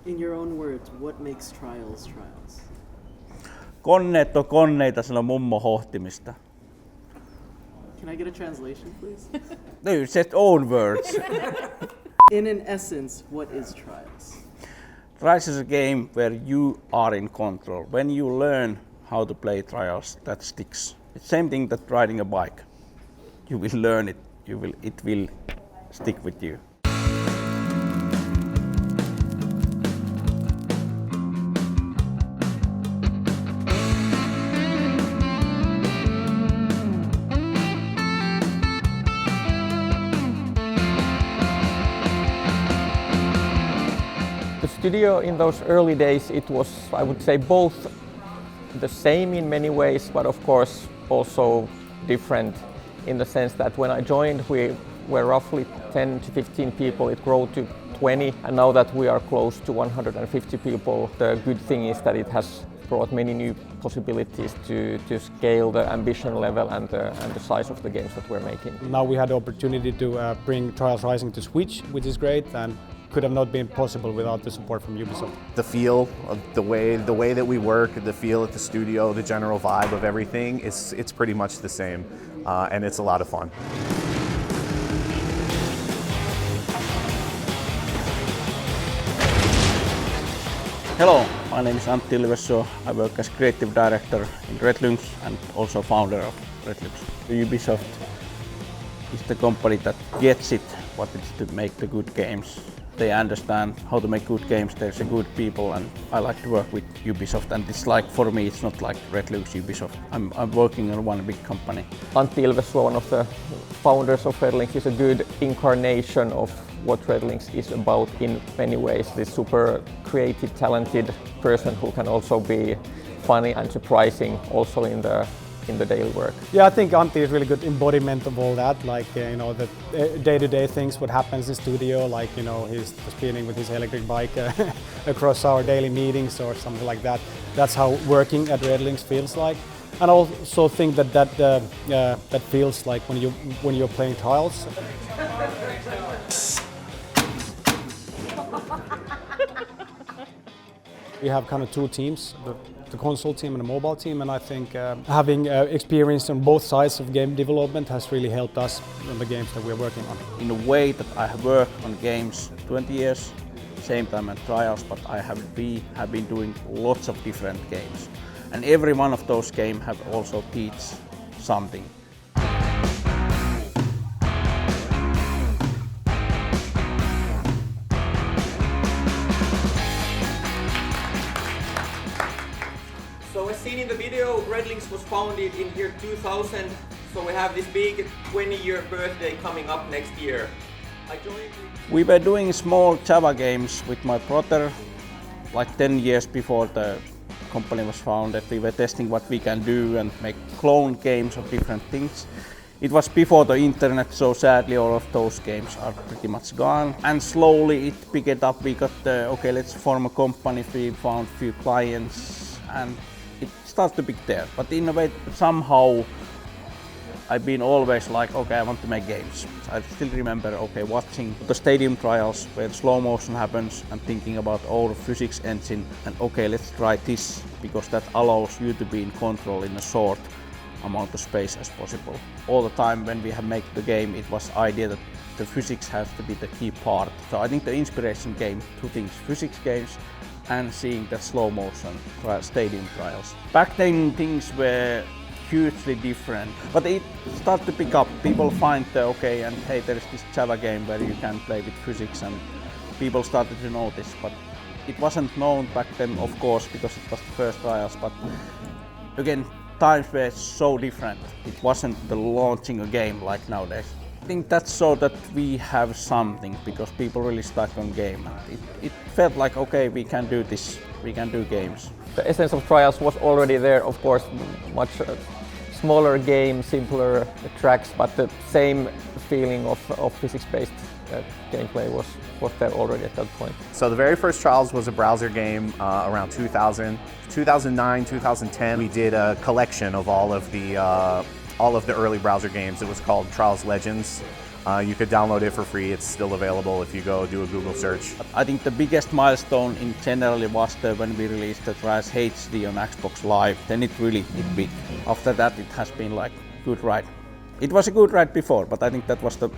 In your own words, what makes trials trials? Konneet on konneita, sillä on mummo hohtimista. Can I get a translation, please? No, you said own words. In an essence, what is Trials? Trials is a game where you are in control. When you learn how to play Trials, that sticks. It's the same thing that riding a bike. You will learn it. It will stick with you. The studio in those early days, it was, I would say, both the same in many ways, but of course also different in the sense that when I joined, we were roughly 10 to 15 people. It grew to 20, and now that we are close to 150 people, the good thing is that it has brought many new possibilities to scale the ambition level and the size of the games that we're making. Now we had the opportunity to bring Trials Rising to Switch, which is great, and could have not been possible without the support from Ubisoft. The feel of the way that we work, the feel at the studio, the general vibe of everything, it's pretty much the same, and it's a lot of fun. Hello, my name is Antti Ilvessuo. I work as creative director in RedLynx and also founder of RedLynx. Ubisoft is the company that gets it, what it is to make the good games. They understand how to make good games, there's a good people, and I like to work with Ubisoft, and it's like, for me, it's not like RedLynx, Ubisoft. I'm working on one big company. Antti Ilvessuo, one of the founders of RedLynx, is a good incarnation of what RedLynx is about in many ways. This super creative, talented person who can also be funny and surprising also in the daily work. Yeah, I think Antti is really good embodiment of all that, like the day-to-day things, what happens in studio, like he's speeding with his electric bike across our daily meetings or something like that. That's how working at RedLynx feels like. And I also think that feels like when you're playing Trials. We have kind of two teams, the console team and the mobile team, and I think having experience on both sides of game development has really helped us on the games that we're working on. In a way that I have worked on games 20 years, same time at Trials, but I have been doing lots of different games. And every one of those games have also teach something. So as seen in the video, RedLynx was founded in year 2000, so we have this big 20-year birthday coming up next year. We were doing small Java games with my brother like 10 years before the company was founded. We were testing what we can do and make clone games of different things. It was before the internet, so sadly all of those games are pretty much gone. And slowly it picked up. We got okay, let's form a company. We found few clients and it starts to be there, but in a way somehow I've been always like, okay, I want to make games. I still remember, okay, watching the stadium trials where slow motion happens and thinking about our physics engine and okay, let's try this because that allows you to be in control in a short amount of space as possible. All the time when we have made the game, it was idea that the physics has to be the key part. So I think the inspiration came two things, physics games and seeing the slow motion stadium trials. Back then things were hugely different, but it started to pick up. People find okay, and hey, there is this Java game where you can play with physics, and people started to notice, but it wasn't known back then, of course, because it was the first trials, but again, times were so different. It wasn't the launching a game like nowadays. I think that's so that we have something because people really stuck on game. It felt like, okay, we can do this, we can do games. The essence of Trials was already there, of course, much smaller game, simpler tracks, but the same feeling of physics-based gameplay was there already at that point. So the very first Trials was a browser game around 2000. 2009, 2010, we did a collection of all of the early browser games. It was called Trials Legends. You could download it for free. It's still available if you go do a Google search. I think the biggest milestone in general was when we released the Trials HD on Xbox Live. Then it really hit big. After that, it has been like good ride. It was a good ride before, but I think that was the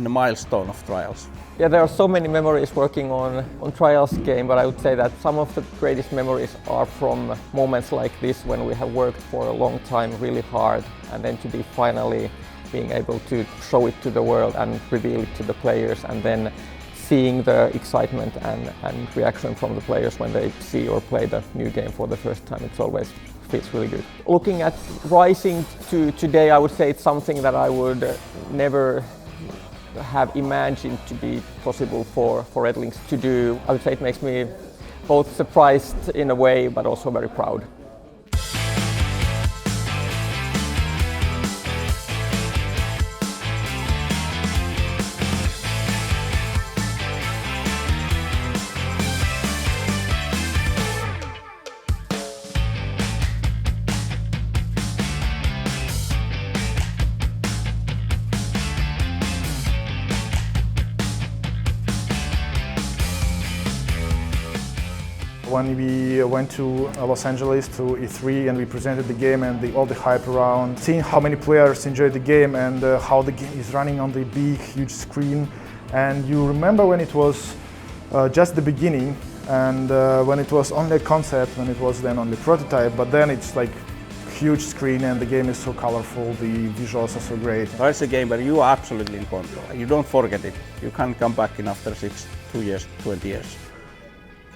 milestone of Trials. Yeah, there are so many memories working on Trials game, but I would say that some of the greatest memories are from moments like this when we have worked for a long time really hard, and then to be finally being able to show it to the world and reveal it to the players, and then seeing the excitement and reaction from the players when they see or play the new game for the first time. It's always feels really good. Looking at Rising to today, I would say it's something that I would never have imagined to be possible for RedLynx to do. I would say it makes me both surprised in a way, but also very proud. When we went to Los Angeles to E3 and we presented the game and all the hype around, seeing how many players enjoyed the game and how the game is running on the big, huge screen. And you remember when it was just the beginning and when it was only a concept, when it was then only prototype, but then it's like huge screen and the game is so colorful, the visuals are so great. It's a game where you are absolutely in control. You don't forget it. You can't come back in after 2 years, 20 years.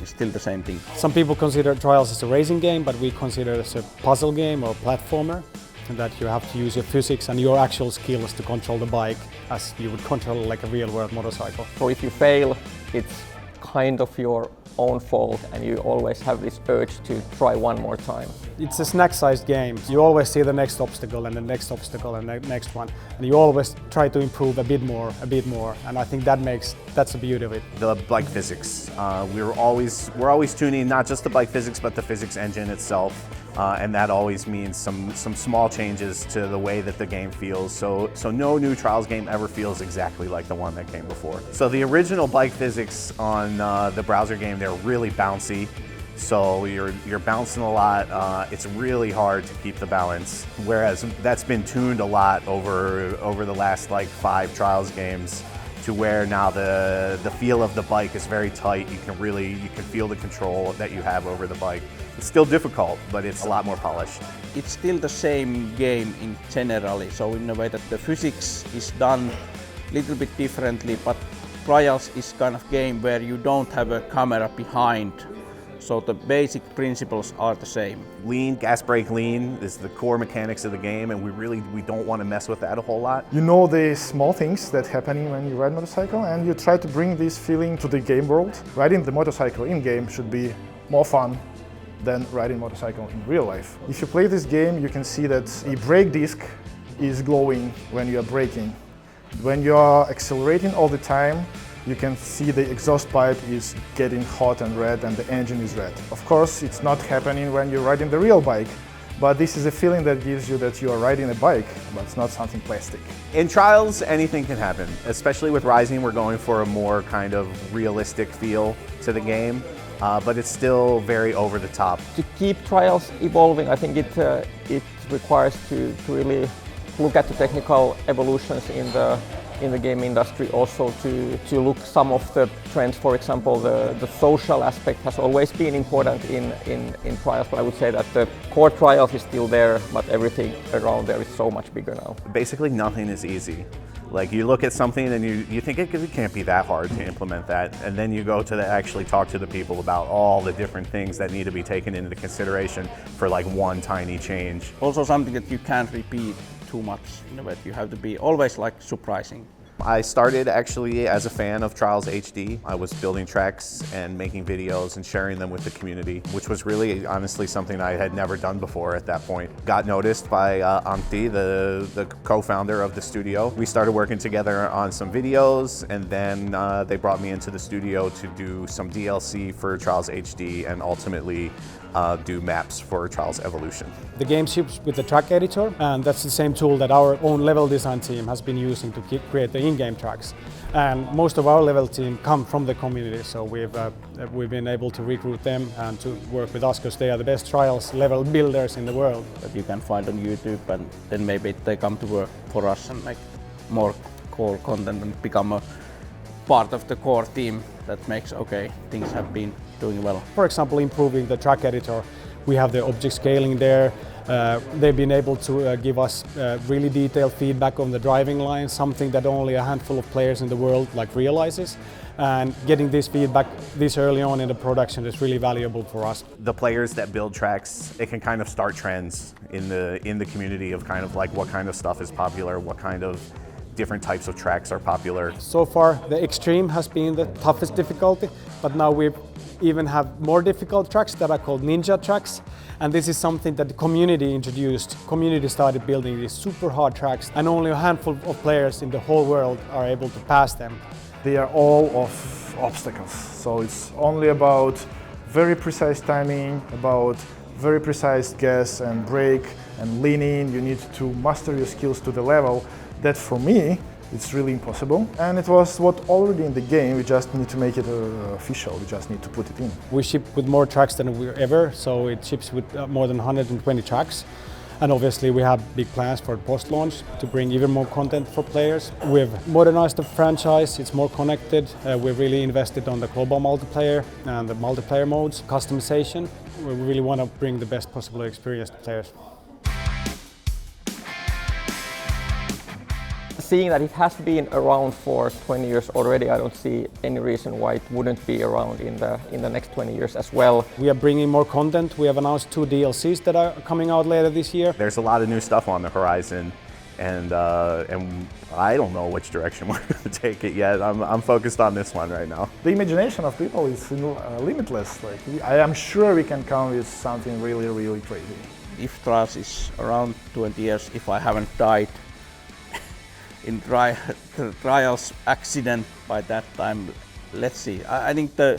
It's still the same thing. Some people consider Trials as a racing game, but we consider it as a puzzle game or platformer, and that you have to use your physics and your actual skills to control the bike as you would control like a real-world motorcycle. So if you fail, it's kind of your own fault and you always have this urge to try one more time. It's a snack-sized game. You always see the next obstacle and the next obstacle and the next one, and you always try to improve a bit more, and I think that's the beauty of it. The bike physics. We're always tuning not just the bike physics, but the physics engine itself, and that always means some small changes to the way that the game feels. So no new Trials game ever feels exactly like the one that came before. So the original bike physics on the browser game, they're really bouncy. So you're bouncing a lot. It's really hard to keep the balance. Whereas that's been tuned a lot over the last like 5 Trials games, to where now the feel of the bike is very tight. You can feel the control that you have over the bike. It's still difficult, but it's a lot more polished. It's still the same game in generally, so in a way that the physics is done a little bit differently, but Trials is kind of game where you don't have a camera behind. So the basic principles are the same. Lean, gas brake lean is the core mechanics of the game, and we don't want to mess with that a whole lot. You know the small things that happening when you ride motorcycle, and you try to bring this feeling to the game world. Riding the motorcycle in-game should be more fun than riding motorcycle in real life. If you play this game, you can see that the brake disc is glowing when you are braking. When you are accelerating all the time, you can see the exhaust pipe is getting hot and red and the engine is red. Of course, it's not happening when you're riding the real bike, but this is a feeling that gives you that you are riding a bike, but it's not something plastic. In Trials, anything can happen. Especially with Rising, we're going for a more kind of realistic feel to the game, but it's still very over the top. To keep Trials evolving, I think it requires to really look at the technical evolutions in the game industry, also to look some of the trends. For example, the social aspect has always been important in Trials, but I would say that the core Trials is still there, but everything around there is so much bigger now. Basically nothing is easy. Like you look at something and you think it can't be that hard to implement that, and then you go to actually talk to the people about all the different things that need to be taken into consideration for like one tiny change. Also something that you can't repeat too much, in a way. You have to be always like surprising. I started actually as a fan of Trials HD. I was building tracks and making videos and sharing them with the community, which was really honestly something I had never done before at that point. Got noticed by Antti, the co-founder of the studio. We started working together on some videos, and then they brought me into the studio to do some DLC for Trials HD and ultimately do maps for Trials Evolution. The game ships with the track editor, and that's the same tool that our own level design team has been using to create the in-game tracks. And most of our level team come from the community, so we've been able to recruit them and to work with us because they are the best trials level builders in the world. That you can find on YouTube, and then maybe they come to work for us and make more core content and become a part of the core team that makes, okay, things have been doing well. For example, improving the track editor. We have the object scaling there. They've been able to give us really detailed feedback on the driving line, something that only a handful of players in the world realizes. And getting this feedback this early on in the production is really valuable for us. The players that build tracks, it can kind of start trends in the community of kind of like what kind of stuff is popular, what kind of different types of tracks are popular. So far, the extreme has been the toughest difficulty, but now we even have more difficult tracks that are called ninja tracks. And this is something that the community introduced. Community started building these super hard tracks, and only a handful of players in the whole world are able to pass them. They are all of obstacles, so it's only about very precise timing, about very precise guess and brake and lean in. You need to master your skills to the level that for me it's really impossible, and it was what already in the game. We just need to make it official. We just need to put it in. We ship with more tracks than we ever, so it ships with more than 120 tracks. And obviously we have big plans for post-launch to bring even more content for players. We've modernized the franchise, it's more connected. We've really invested on the global multiplayer and the multiplayer modes, customization. We really want to bring the best possible experience to players. Seeing that it has been around for 20 years already, I don't see any reason why it wouldn't be around in the next 20 years as well. We are bringing more content. We have announced 2 DLCs that are coming out later this year. There's a lot of new stuff on the horizon, and I don't know which direction we're going to take it yet. I'm focused on this one right now. The imagination of people is limitless. I am sure we can come with something really, really crazy. If Trials is around 20 years, if I haven't died in Trials accident by that time, let's see. I think the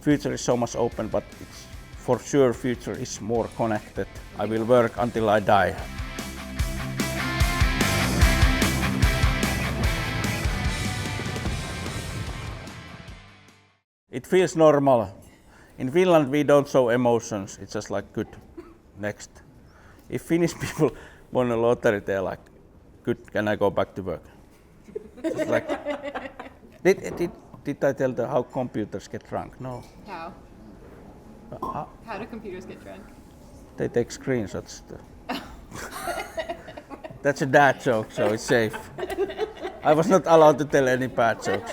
future is so much open, but it's for sure future is more connected. I will work until I die. It feels normal. In Finland we don't show emotions, it's just like good, next. If Finnish people won a lottery, they're like, good, can I go back to work? Just like, did I tell them how computers get drunk? No. How? How do computers get drunk? They take screenshots. That's a dad joke, so it's safe. I was not allowed to tell any bad jokes.